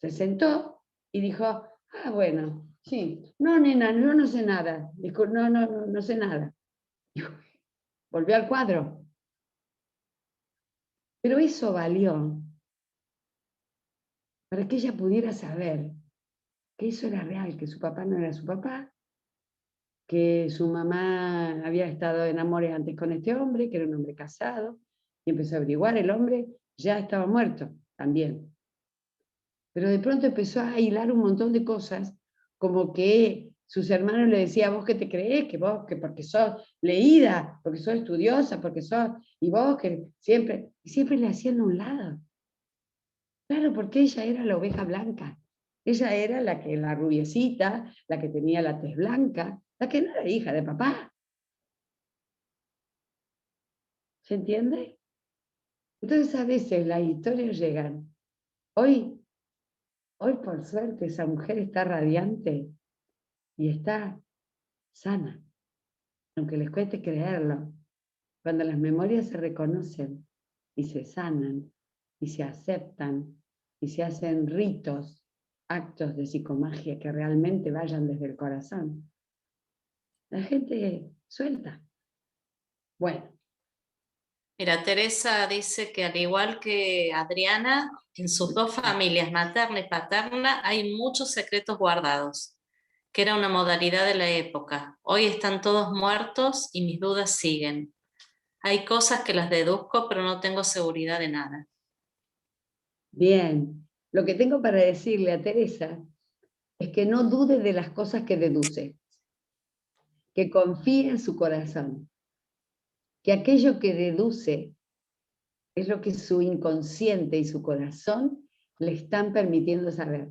Se sentó y dijo, ah, bueno, sí, no, nena, yo no sé nada. Dijo, no sé nada. Volvió al cuadro. Pero eso valió para que ella pudiera saber que eso era real, que su papá no era su papá, que su mamá había estado en amores antes con este hombre, que era un hombre casado, y empezó a averiguar, el hombre ya estaba muerto también. Pero de pronto empezó a hilar un montón de cosas, como que sus hermanos le decían, vos qué te crees, que vos, que porque sos leída, porque sos estudiosa, porque sos, y vos que siempre le hacían a un lado. Claro, porque ella era la oveja blanca. Ella era la rubiecita, la que tenía la tez blanca, la que no era hija de papá. ¿Se entiende? Entonces a veces las historias llegan. Hoy, hoy por suerte esa mujer está radiante y está sana, aunque les cueste creerlo. Cuando las memorias se reconocen y se sanan y se aceptan y se hacen ritos, actos de psicomagia que realmente vayan desde el corazón, la gente suelta. Bueno, Mira, Teresa dice que al igual que Adriana, en sus dos familias, materna y paterna, hay muchos secretos guardados, que era una modalidad de la época. Hoy están todos muertos y mis dudas siguen. Hay cosas que las deduzco, pero no tengo seguridad de nada. bien. Lo que tengo para decirle a Teresa es que no dude de las cosas que deduce, que confíe en su corazón, que aquello que deduce es lo que su inconsciente y su corazón le están permitiendo saber.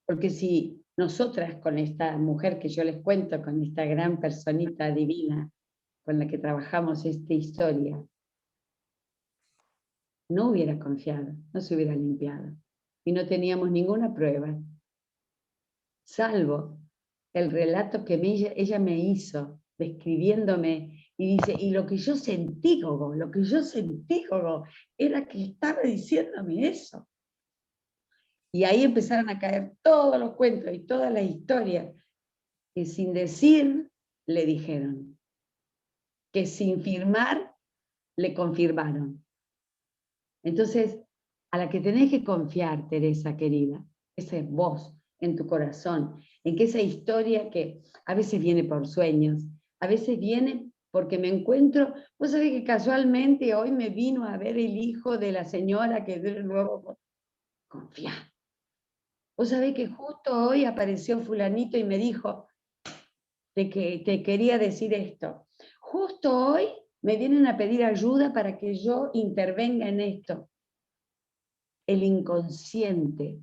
Porque si nosotras con esta mujer que yo les cuento, con esta gran personita divina con la que trabajamos esta historia, no hubiera confiado, no se hubiera limpiado. Y no teníamos ninguna prueba, salvo el relato que ella me hizo, describiéndome, y dice, y lo que yo sentí, Gogo, lo que yo sentí, Gogo, era que estaba diciéndome eso. Y ahí empezaron a caer todos los cuentos y todas las historias que sin decir le dijeron, que sin firmar le confirmaron. Entonces, a la que tenés que confiar, Teresa querida, esa es vos, en tu corazón, en que esa historia que a veces viene por sueños, a veces viene porque me encuentro, vos sabés que casualmente hoy me vino a ver el hijo de la señora que de nuevo, confía. Vos sabés que justo hoy apareció fulanito y me dijo de que te quería decir esto. Justo hoy me vienen a pedir ayuda para que yo intervenga en esto. El inconsciente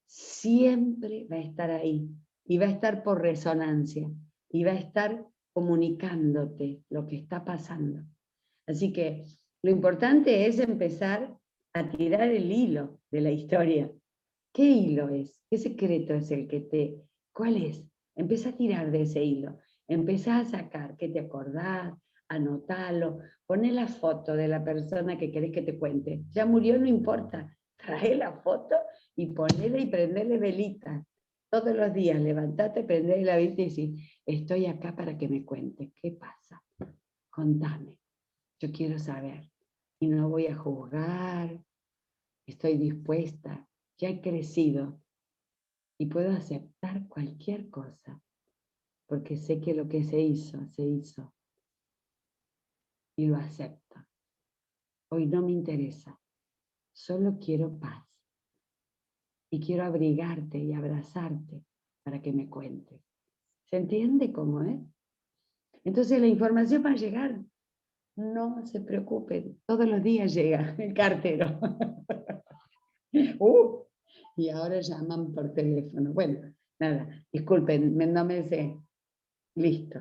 siempre va a estar ahí y va a estar por resonancia y va a estar comunicándote lo que está pasando. Así que lo importante es empezar a tirar el hilo de la historia. ¿Qué hilo es? ¿Qué secreto es el que te... ¿Cuál es? Empieza a tirar de ese hilo. Empezá a sacar, ¿qué te acordás? Anotalo. Poné la foto de la persona que querés que te cuente. Ya murió, no importa. Trae la foto y ponele y prendele velitas. Todos los días levantate, prendele la velita y decís, estoy acá para que me cuentes. ¿Qué pasa? Contame. Yo quiero saber. Y no voy a juzgar. Estoy dispuesta. Ya he crecido y puedo aceptar cualquier cosa, porque sé que lo que se hizo y lo acepto. Hoy no me interesa, solo quiero paz y quiero abrigarte y abrazarte para que me cuentes. ¿Se entiende cómo es? Entonces la información va a llegar. No se preocupen, todos los días llega el cartero. Y ahora llaman por teléfono. Bueno, nada, disculpen, no me sé. Listo.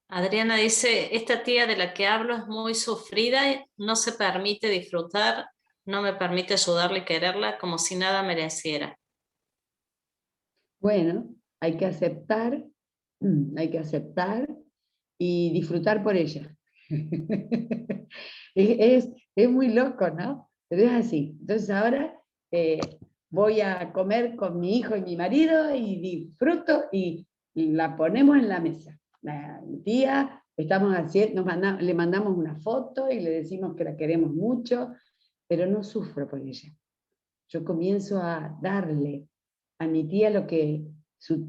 Adriana dice, esta tía de la que hablo es muy sufrida, no se permite disfrutar, no me permite ayudarla y quererla como si nada mereciera. Bueno, hay que aceptar y disfrutar por ella. Es muy loco, ¿no? Pero es así. Entonces ahora voy a comer con mi hijo y mi marido y disfruto y la ponemos en la mesa. La tía, estamos haciendo, le mandamos una foto y le decimos que la queremos mucho, pero no sufro por ella. Yo comienzo a darle a mi tía lo que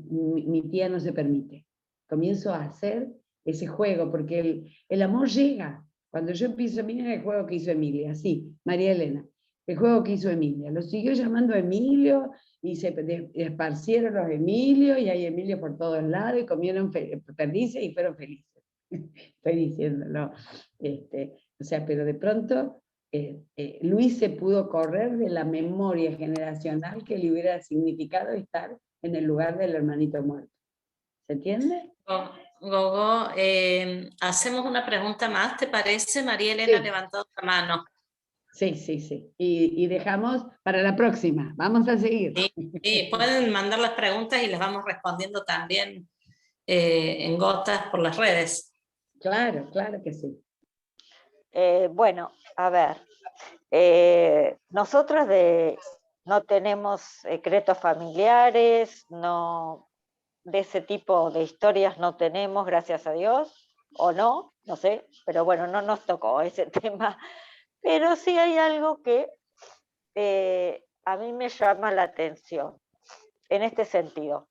mi tía no se permite. Comienzo a hacer ese juego, porque el amor llega. Cuando yo empiezo, miren el juego que hizo Emilia, sí, María Elena, el juego que hizo Emilia. Lo siguió llamando Emilio y se esparcieron los Emilios y hay Emilio por todos lados y comieron perdices y fueron felices. Estoy diciéndolo. O sea, pero de pronto Luis se pudo correr de la memoria generacional que le hubiera significado estar en el lugar del hermanito muerto. ¿Se entiende? Gogo, hacemos una pregunta más, ¿te parece? María Elena Sí. levantó la mano. Sí, sí, sí. Y dejamos para la próxima. Vamos a seguir. Sí, sí, pueden mandar las preguntas y las vamos respondiendo también en gotas por las redes. Claro, claro que sí. Bueno, a ver, nosotros no tenemos secretos familiares, no, de ese tipo de historias no tenemos, gracias a Dios, o no sé, pero bueno, no nos tocó ese tema. Pero sí hay algo que a mí me llama la atención, en este sentido.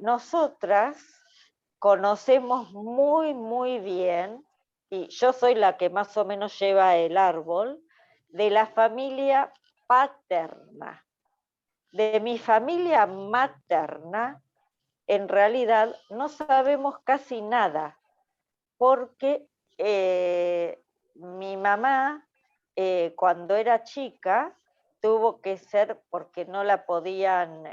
Nosotras conocemos muy, muy bien, y yo soy la que más o menos lleva el árbol, de la familia paterna. De mi familia materna, en realidad no sabemos casi nada, porque mi mamá, cuando era chica, tuvo que ser, porque no la podían,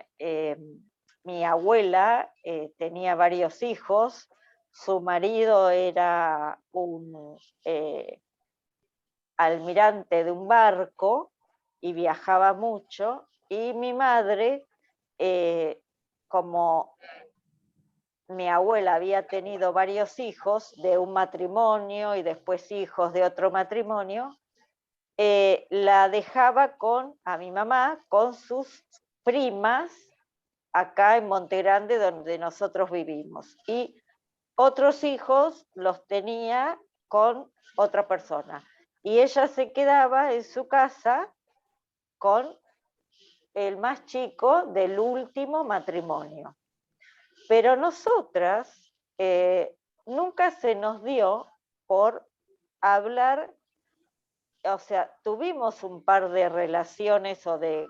mi abuela tenía varios hijos, su marido era un almirante de un barco y viajaba mucho, y mi madre, como mi abuela había tenido varios hijos de un matrimonio y después hijos de otro matrimonio, la dejaba a mi mamá con sus primas acá en Monte Grande, donde nosotros vivimos. Y otros hijos los tenía con otra persona. Y ella se quedaba en su casa con el más chico del último matrimonio. Pero nosotras nunca se nos dio por hablar, o sea, tuvimos un par de relaciones o de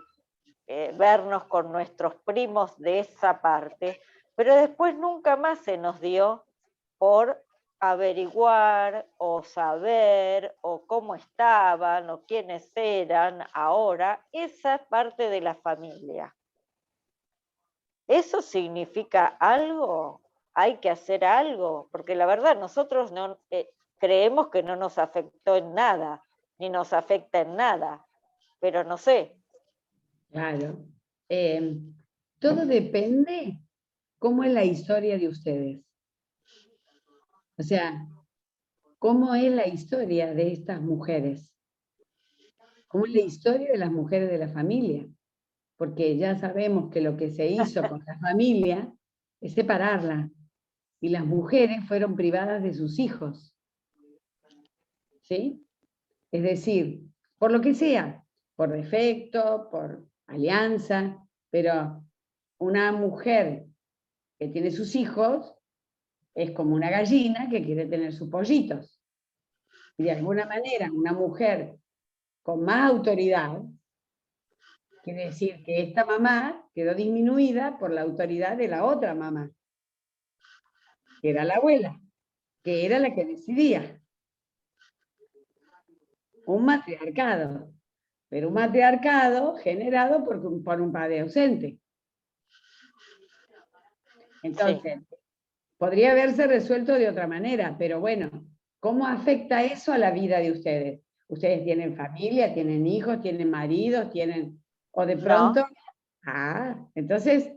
vernos con nuestros primos de esa parte, pero después nunca más se nos dio por averiguar o saber o cómo estaban o quiénes eran ahora esa parte de la familia. ¿Eso significa algo? ¿Hay que hacer algo? Porque la verdad nosotros no, creemos que no nos afectó en nada, ni nos afecta en nada, pero no sé. Claro. Todo depende cómo es la historia de ustedes. O sea, cómo es la historia de estas mujeres. Cómo es la historia de las mujeres de la familia. Porque ya sabemos que lo que se hizo con la familia es separarla. Y las mujeres fueron privadas de sus hijos. ¿Sí? Es decir, por lo que sea, por defecto, por alianza, pero una mujer que tiene sus hijos es como una gallina que quiere tener sus pollitos. Y de alguna manera, una mujer con más autoridad, quiere decir que esta mamá quedó disminuida por la autoridad de la otra mamá, que era la abuela, que era la que decidía. Un matriarcado, pero un matriarcado generado por un padre ausente. Entonces, sí, podría haberse resuelto de otra manera, pero bueno, ¿cómo afecta eso a la vida de ustedes? ¿Ustedes tienen familia, tienen hijos, tienen maridos, tienen... o de pronto... No. Ah, entonces...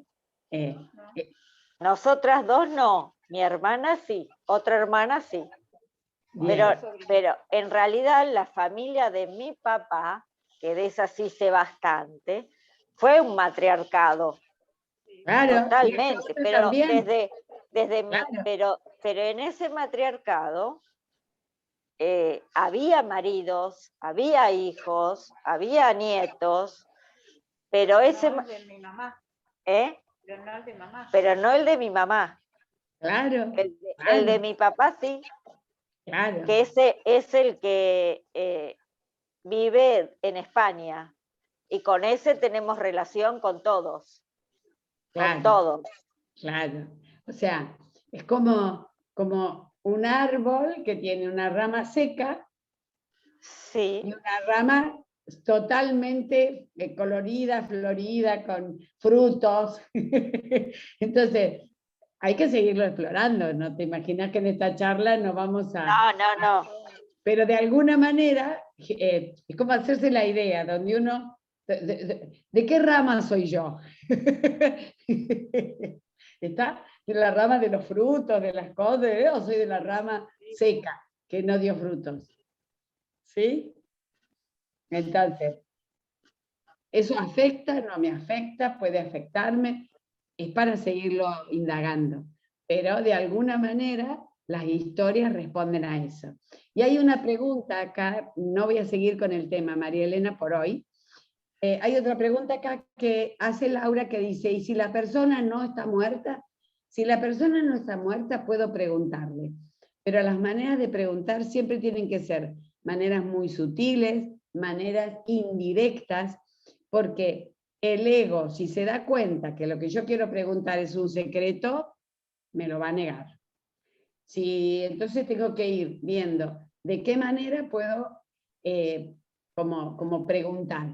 Nosotras dos no, mi hermana sí, otra hermana sí. Pero en realidad la familia de mi papá, que de esa sí sé bastante, fue un matriarcado. Claro, Totalmente, pero también. claro. pero en ese matriarcado había maridos, había hijos, había nietos, pero ese... No el de mi mamá. ¿Eh? Pero no el de mamá. Pero no el de mi mamá. Claro. El de mi papá sí. Claro. Que ese es el que vive en España. Y con ese tenemos relación con todos. Claro. Con todos. Claro. O sea, es como un árbol que tiene una rama seca, sí, y una rama totalmente colorida, florida, con frutos. Entonces, hay que seguirlo explorando. No te imaginas que en esta charla no vamos a... No. Pero de alguna manera, es como hacerse la idea, donde uno... ¿De qué rama soy yo? ¿Está? ¿De la rama de los frutos, de las cosas? ¿O soy de la rama seca, que no dio frutos? ¿Sí? Entonces, ¿eso afecta? ¿No me afecta? ¿Puede afectarme? Es para seguirlo indagando. Pero de alguna manera las historias responden a eso. Y hay una pregunta acá, no voy a seguir con el tema, María Elena, por hoy. Hay otra pregunta acá que hace Laura que dice, ¿y si la persona no está muerta? Si la persona no está muerta, puedo preguntarle. Pero las maneras de preguntar siempre tienen que ser maneras muy sutiles, maneras indirectas, porque el ego, si se da cuenta que lo que yo quiero preguntar es un secreto, me lo va a negar. Si, entonces tengo que ir viendo de qué manera puedo como preguntar.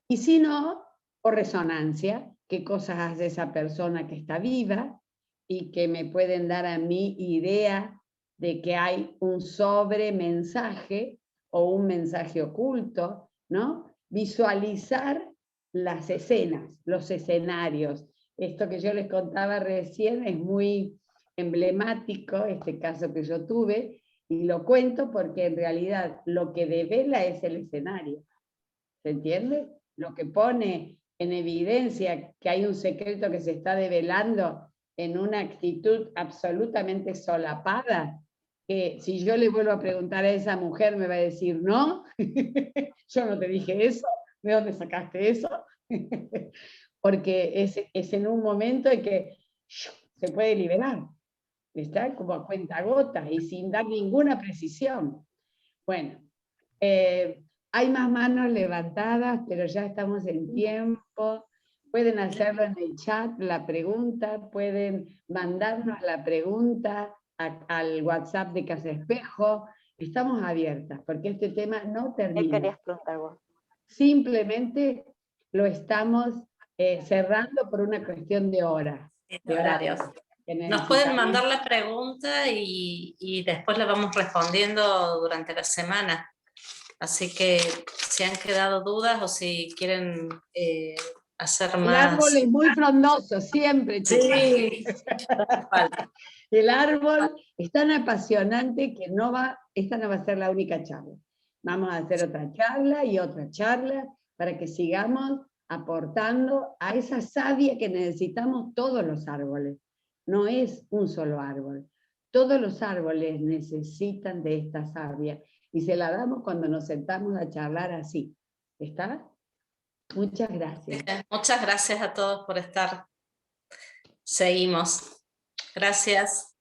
Y si no, por resonancia, qué cosas hace esa persona que está viva y que me pueden dar a mí idea de que hay un sobremensaje o un mensaje oculto, ¿no? Visualizar las escenas, los escenarios. Esto que yo les contaba recién es muy emblemático, este caso que yo tuve, y lo cuento porque en realidad lo que devela es el escenario. ¿Se entiende? Lo que pone en evidencia que hay un secreto que se está develando en una actitud absolutamente solapada, que si yo le vuelvo a preguntar a esa mujer me va a decir, no, yo no te dije eso, ¿de dónde sacaste eso? Porque es en un momento en que se puede liberar, está como a cuentagotas y sin dar ninguna precisión. Bueno, hay más manos levantadas, pero ya estamos en tiempo. Pueden hacerlo en el chat, la pregunta, pueden mandarnos la pregunta al WhatsApp de Casa Espejo. Estamos abiertas, porque este tema no ¿Qué termina. querías preguntar vos? Simplemente lo estamos cerrando por una cuestión de horas. De horarios. Nos pueden mandar la pregunta y después la vamos respondiendo durante la semana. Así que si han quedado dudas o si quieren hacer más... El árbol es muy frondoso, siempre. Sí. El árbol es tan apasionante que esta no va a ser la única charla. Vamos a hacer otra charla y otra charla para que sigamos aportando a esa savia que necesitamos todos los árboles. No es un solo árbol. Todos los árboles necesitan de esta savia y se la damos cuando nos sentamos a charlar así. ¿Está? Muchas gracias. Muchas gracias a todos por estar. Seguimos. Gracias.